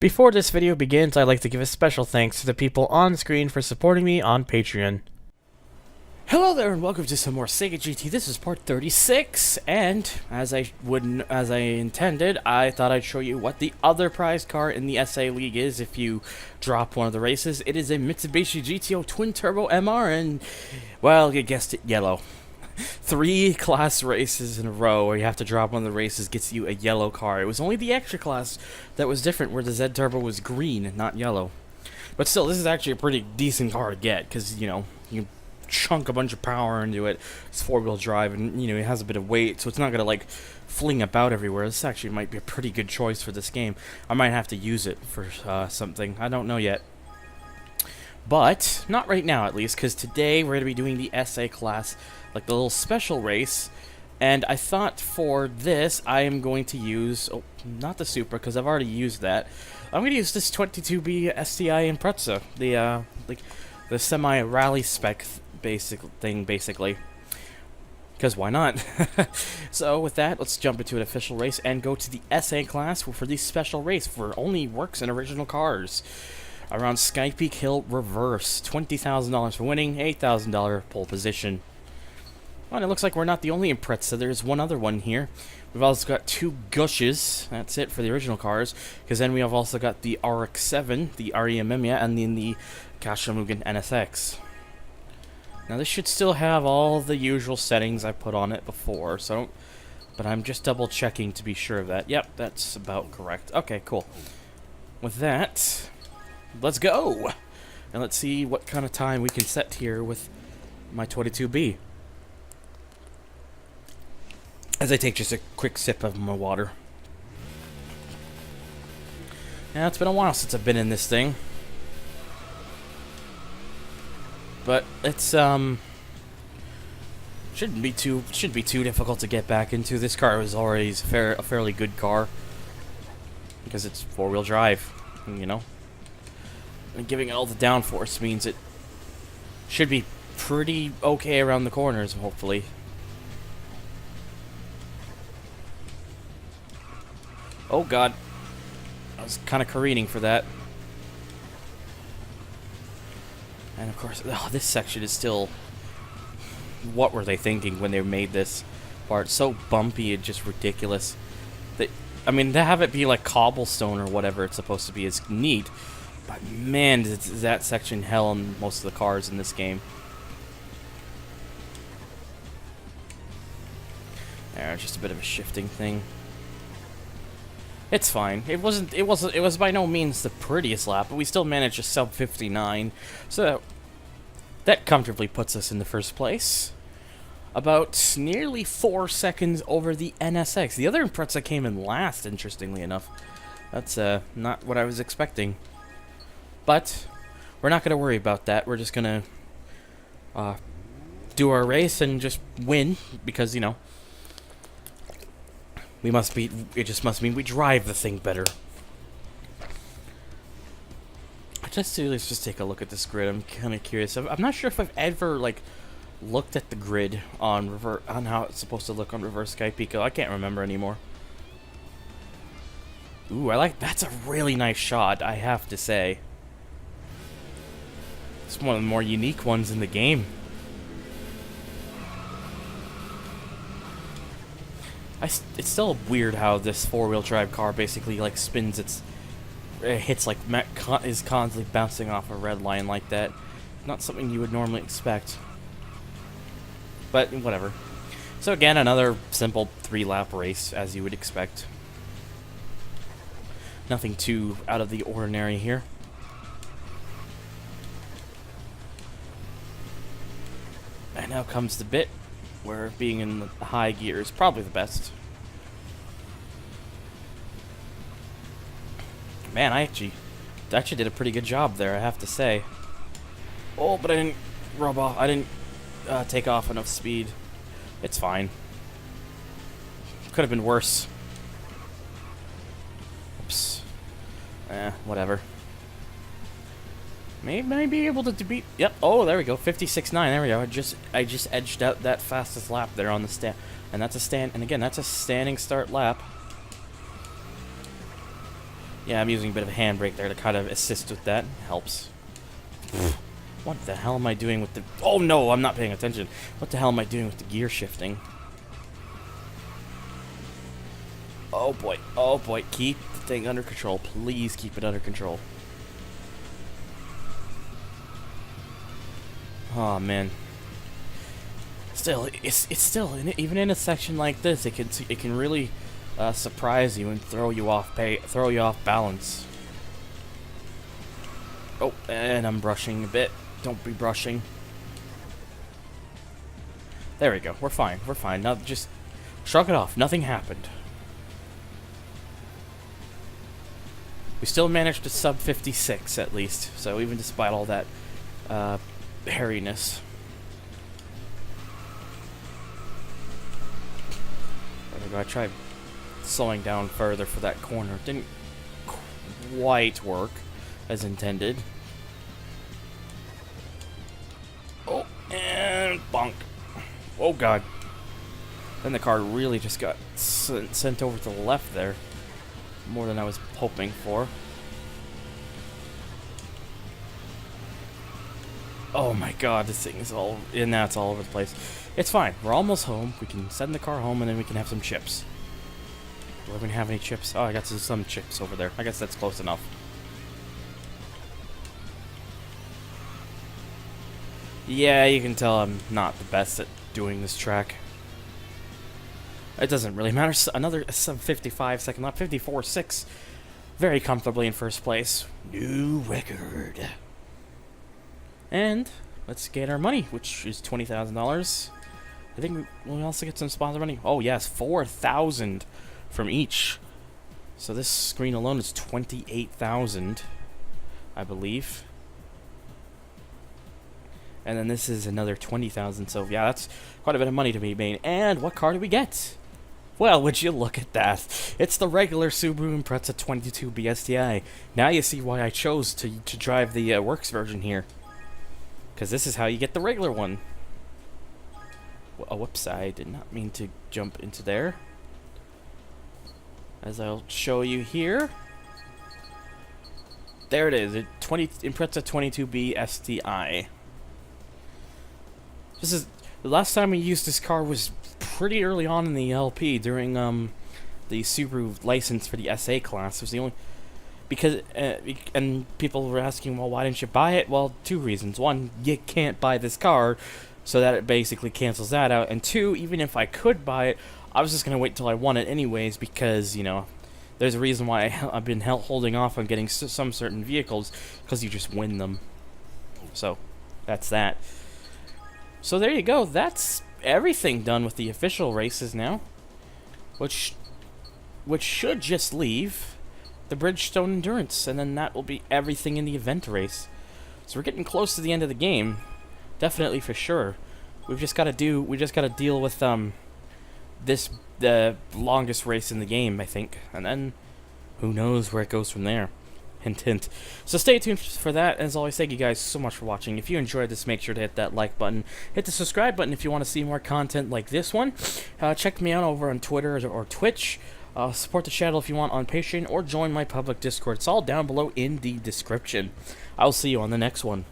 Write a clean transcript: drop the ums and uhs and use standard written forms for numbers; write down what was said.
Before this video begins, I'd like to give a special thanks to the people on screen for supporting me on Patreon. Hello there and welcome to some more Sega GT. This is part 36, and as I intended, I thought I'd show you what the other prize car in the SA League is if you drop one of the races. It is a Mitsubishi GTO Twin Turbo MR, and, well, you guessed it, yellow. 3 class races in a row where you have to drop one of the races gets you a yellow car. It was only the extra class that was different, where the Z Turbo was green, not yellow. But still, this is actually a pretty decent car to get, because, you know, you chunk a bunch of power into it. It's 4-wheel drive, and, you know, it has a bit of weight, so it's not going to, like, fling about everywhere. This actually might be a pretty good choice for this game. I might have to use it for something. I don't know yet. But, not right now, at least, because today we're going to be doing the SA class, like the little special race, and I thought for this I am going to use, oh, not the Supra, because I've already used that. I'm going to use this 22B STI Impreza, the semi-rally spec thing, basically. Because why not? So with that, let's jump into an official race and go to the SA class for the special race, for only works in original cars. Around Sky Peak Hill Reverse, $20,000 for winning, $8,000 pole position. Well, and it looks like we're not the only Impreza. There's one other one here. We've also got 2 Gushes. That's it for the original cars. Because then we have also got the RX-7, the REMMia, and then the Kashamugen NSX. Now this should still have all the usual settings I put on it before, so, but I'm just double checking to be sure of that. Yep, that's about correct. Okay, cool. With that, let's go! And let's see what kind of time we can set here with my 22B. As I take just a quick sip of my water. Now, it's been a while since I've been in this thing. But it's, shouldn't be too difficult to get back into. This car is already a fairly good car. Because it's 4-wheel drive, you know. And giving it all the downforce means it should be pretty okay around the corners, hopefully. Oh god, I was kind of careening for that. And of course, oh, this section is still... What were they thinking when they made this part? So bumpy and just ridiculous. I mean, to have it be like cobblestone or whatever it's supposed to be is neat. But man, is that section hell on most of the cars in this game. There, just a bit of a shifting thing. It's fine. It was by no means the prettiest lap, but we still managed a sub 59. So that comfortably puts us in the first place. About nearly 4 seconds over the NSX. The other Impreza came in last, interestingly enough. That's not what I was expecting. But we're not going to worry about that. We're just going to do our race and just win, because, you know, it just must mean we drive the thing better. Let's just take a look at this grid. I'm kind of curious. I'm not sure if I've ever, like, looked at the grid on how it's supposed to look on reverse Sky Pico. I can't remember anymore. Ooh, that's a really nice shot, I have to say. It's one of the more unique ones in the game. It's still weird how this 4-wheel drive car basically, like, spins its... It hits, like, is constantly bouncing off a red line like that. Not something you would normally expect. But, whatever. So again, another simple 3-lap race, as you would expect. Nothing too out of the ordinary here. And now comes the bit where being in the high gear is probably the best. Man, I actually did a pretty good job there, I have to say. Oh, but I didn't rub off. I didn't take off enough speed. It's fine. Could have been worse. Oops. Whatever. May be able to beat. Yep. Oh, there we go. 56.9. There we go. I just edged out that fastest lap there on the stand, and that's a stand. And again, that's a standing start lap. Yeah, I'm using a bit of a handbrake there to kind of assist with that. Helps. What the hell am I doing with the... Oh no, I'm not paying attention. What the hell am I doing with the gear shifting? Oh boy, oh boy. Keep the thing under control. Please keep it under control. Oh man. Still, it's still even in a section like this, it can really surprise you and throw you off balance. Oh, and I'm brushing a bit. Don't be brushing. There we go. We're fine. We're fine. Now just shrug it off. Nothing happened. We still managed to sub 56 at least. So even despite all that hairiness. There we go. I tried slowing down further for that corner. Didn't quite work as intended. Oh, and bonk. Oh god. Then the car really just got sent over to the left there. More than I was hoping for. Oh my god, this thing is all... And now it's all over the place. It's fine. We're almost home. We can send the car home and then we can have some chips. Do I even have any chips? Oh, I got some chips over there. I guess that's close enough. Yeah, you can tell I'm not the best at doing this track. It doesn't really matter. Another sub 55 second lap, 54.6. Very comfortably in first place. New record. And let's get our money, which is $20,000. I think we also get some sponsor money. Oh yes, 4,000 from each. So this screen alone is 28,000, I believe. And then this is another 20,000. So yeah, that's quite a bit of money to be made. And what car do we get? Well, would you look at that? It's the regular Subaru Impreza 22B STI. Now you see why I chose to drive the Works version here. Because this is how you get the regular one. Oh, whoops, I did not mean to jump into there. As I'll show you here. There it is, Impreza 22B STI. This is the last time we used this car was pretty early on in the LP during the Subaru license for the SA class. It was the only because and people were asking, well, why didn't you buy it? Well, two reasons. One, you can't buy this car, so that it basically cancels that out. And two, even if I could buy it, I was just gonna wait till I won it anyways because, you know, there's a reason why I've been holding off on getting some certain vehicles, because you just win them. So that's that. So there you go. That's everything done with the official races now, which should just leave the Bridgestone Endurance, and then that will be everything in the event race. So we're getting close to the end of the game, definitely for sure. We just gotta deal with the longest race in the game, I think, and then who knows where it goes from there. Hint, hint. So stay tuned for that. As always, thank you guys so much for watching. If you enjoyed this, make sure to hit that like button. Hit the subscribe button if you want to see more content like this one. Check me out over on Twitter or Twitch. Support the channel if you want on Patreon, or join my public Discord. It's all down below in the description. I'll see you on the next one.